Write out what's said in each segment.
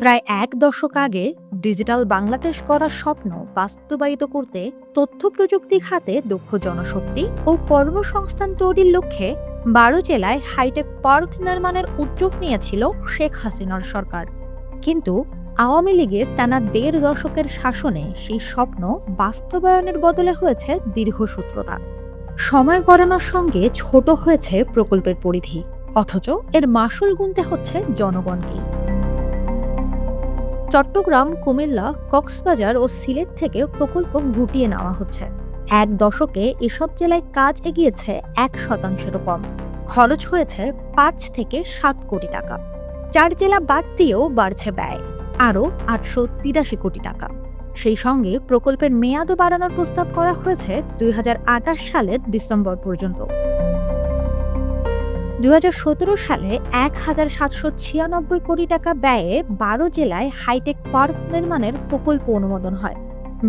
প্রায় এক দশক আগে ডিজিটাল বাংলাদেশ করার স্বপ্ন বাস্তবায়িত করতে তথ্য প্রযুক্তি খাতে দক্ষ জনশক্তি ও কর্মসংস্থান তৈরির লক্ষ্যে ১২ জেলায় হাইটেক পার্ক নির্মাণের উদ্যোগ নিয়েছিল শেখ হাসিনার সরকার। কিন্তু আওয়ামী লীগের টানা ১.৫ দশকের শাসনে সেই স্বপ্ন বাস্তবায়নের বদলে হয়েছে দীর্ঘসূত্রতা। সময় গড়ানোর সঙ্গে ছোট হয়েছে প্রকল্পের পরিধি, অথচ এর মাসুল গুনতে হচ্ছে জনগণকে। চট্টগ্রাম, কুমিল্লা, কক্সবাজার ও সিলেট থেকে প্রকল্প গুটিয়ে নেওয়া হচ্ছে। এক দশকে এসব জেলায় কাজ এগিয়েছে ১%-এরও কম। খরচ হয়েছে ৫ থেকে ৭ কোটি টাকা। ৪ জেলা বাদ দিয়েও বাড়ছে ব্যয় আরও ৮৮৩ কোটি টাকা। সেই সঙ্গে প্রকল্পের মেয়াদও বাড়ানোর প্রস্তাব করা হয়েছে ২০২৮ সালের ডিসেম্বর পর্যন্ত। ২০১৭ সালে ১,৭৯৬ কোটি টাকা ব্যয়ে ১২ জেলায় হাইটেক পার্ক নির্মাণের প্রকল্প অনুমোদন হয়।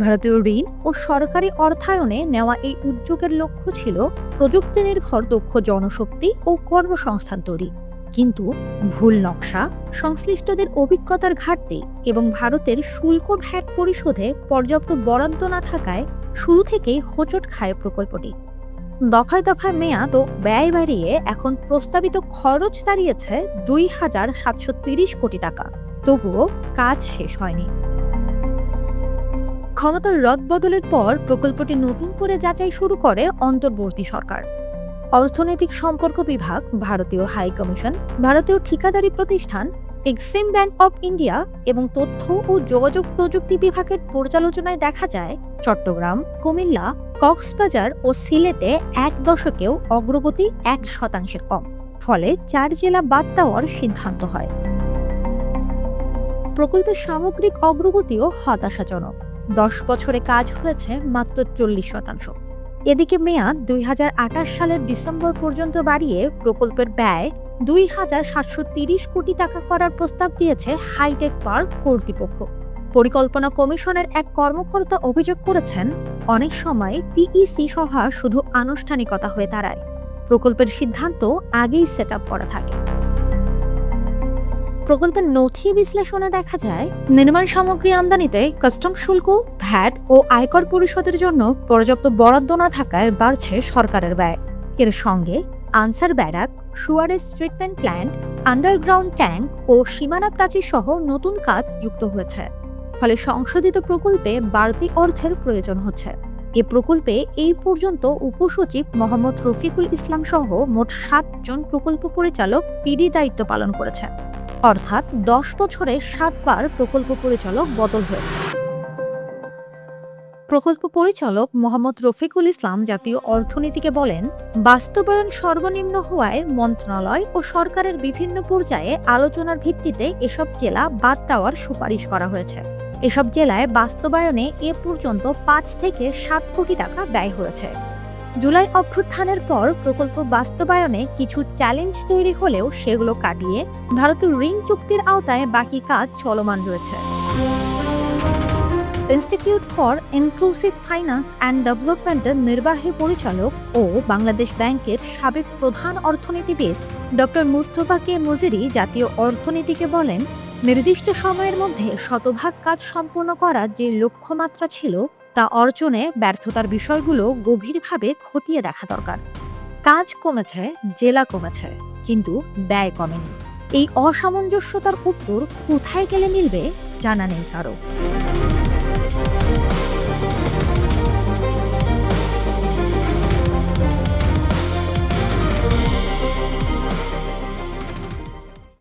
ভারতীয় ঋণ ও সরকারি অর্থায়নে নেওয়া এই উদ্যোগের লক্ষ্য ছিল প্রযুক্তি নির্ভর দক্ষ জনশক্তি ও কর্মসংস্থান তৈরি। কিন্তু ভুল নকশা, সংশ্লিষ্টদের অভিজ্ঞতার ঘাটতি এবং ভারতের শুল্ক ভ্যাট পরিশোধে পর্যাপ্ত বরাদ্দ না থাকায় শুরু থেকেই হোঁচট খায় প্রকল্পটি। দফায় দফায় মেয়াদ ও ব্যয় বাড়িয়ে এখন প্রস্তাবিত খরচ দাঁড়িয়েছে ২,৭৩০ কোটি টাকা। তবুও কাজ শেষ হয়নি। ক্ষমতার রদবদলের পর প্রকল্পটি নতুন করে যাচাই শুরু করে অন্তর্বর্তী সরকার। অর্থনৈতিক সম্পর্ক বিভাগ, ভারতীয় হাই কমিশন, ভারতীয় ঠিকাদারি প্রতিষ্ঠান, এক্সিম ব্যাংক অব ইন্ডিয়া এবং তথ্য ও যোগাযোগ প্রযুক্তি বিভাগের পর্যালোচনায় দেখা যায় চট্টগ্রাম, কুমিল্লা, কক্সবাজার ও সিলেটে এক দশকেও অগ্রগতি ১%-এর কম। ফলে ৪ জেলা বাদ দেওয়ার সিদ্ধান্ত হয়। প্রকল্পের সামগ্রিক অগ্রগতিও হতাশাজনক। ১০ বছরে কাজ হয়েছে মাত্র ৪০%। এদিকে মেয়াদ ২০২৮ সালের ডিসেম্বর পর্যন্ত বাড়িয়ে প্রকল্পের ব্যয় ২,৭৩০ কোটি টাকা করার প্রস্তাব দিয়েছে হাইটেক পার্ক কর্তৃপক্ষ। পরিকল্পনা কমিশনের এক কর্মকর্তা অভিযোগ করেছেন, অনেক সময় পিইসি সভা শুধু আনুষ্ঠানিকতা হয়ে দাঁড়ায়। প্রকল্পের সিদ্ধান্ত আগেই সেট আপ করা থাকে। প্রকল্পের নথি বিশ্লেষণে দেখা যায়, নির্মাণ সামগ্রী আমদানিতে কাস্টম শুল্ক, ভ্যাট ও আয়কর পরিশোধের জন্য পর্যাপ্ত বরাদ্দ না থাকায় বাড়ছে সরকারের ব্যয়। এর সঙ্গে Ansar barrack, sewerage treatment plant, underground tank ও সীমানা প্রাচীর সহ নতুন কাজ যুক্ত হয়েছে। ফলে সংশোধিত প্রকল্পে বাড়তি অর্থের প্রয়োজন হচ্ছে। এ প্রকল্পে এই পর্যন্ত উপসচিব মোহাম্মদ রফিকুল ইসলাম সহ মোট ৭ জন প্রকল্প পরিচালক পিডি দায়িত্ব পালন করেছেন। অর্থাৎ ১০ বছরে ৭ বার প্রকল্প পরিচালক বদল হয়েছে। প্রকল্প পরিচালক মোহাম্মদ রফিকুল ইসলাম জাতীয় অর্থনীতিকে বলেন, বাস্তবায়ন সর্বনিম্ন হওয়ায় মন্ত্রণালয় ও সরকারের বিভিন্ন পর্যায়ে আলোচনার ভিত্তিতে এসব জেলা বাদ দেওয়ার সুপারিশ করা হয়েছে। এসব জেলায় বাস্তবায়নে এ পর্যন্ত ৫ থেকে ৭ কোটি টাকা ব্যয় হয়েছে। জুলাই অভ্যুত্থানের পর প্রকল্প বাস্তবায়নে কিছু চ্যালেঞ্জ তৈরি হলেও সেগুলো কাটিয়ে ভারতের ঋণ চুক্তির আওতায় বাকি কাজ চলমান রয়েছে। Institute for inclusive finance and ডেভেলপমেন্টের নির্বাহী পরিচালক ও বাংলাদেশ ব্যাংকের সাবেক প্রধান অর্থনীতিবিদ ডক্টর মুস্তফা কে মুজিরি জাতীয় অর্থনীতিকে বলেন, নির্দিষ্ট সময়ের মধ্যে শতভাগ কাজ সম্পন্ন করার যে লক্ষ্যমাত্রা ছিল তা অর্জনে ব্যর্থতার বিষয়গুলো গভীরভাবে খতিয়ে দেখা দরকার। কাজ কমেছে, জেলা কমেছে, কিন্তু ব্যয় কমেনি। এই অসামঞ্জস্যতার উত্তর কোথায় গেলে মিলবে জানা নেই কারো।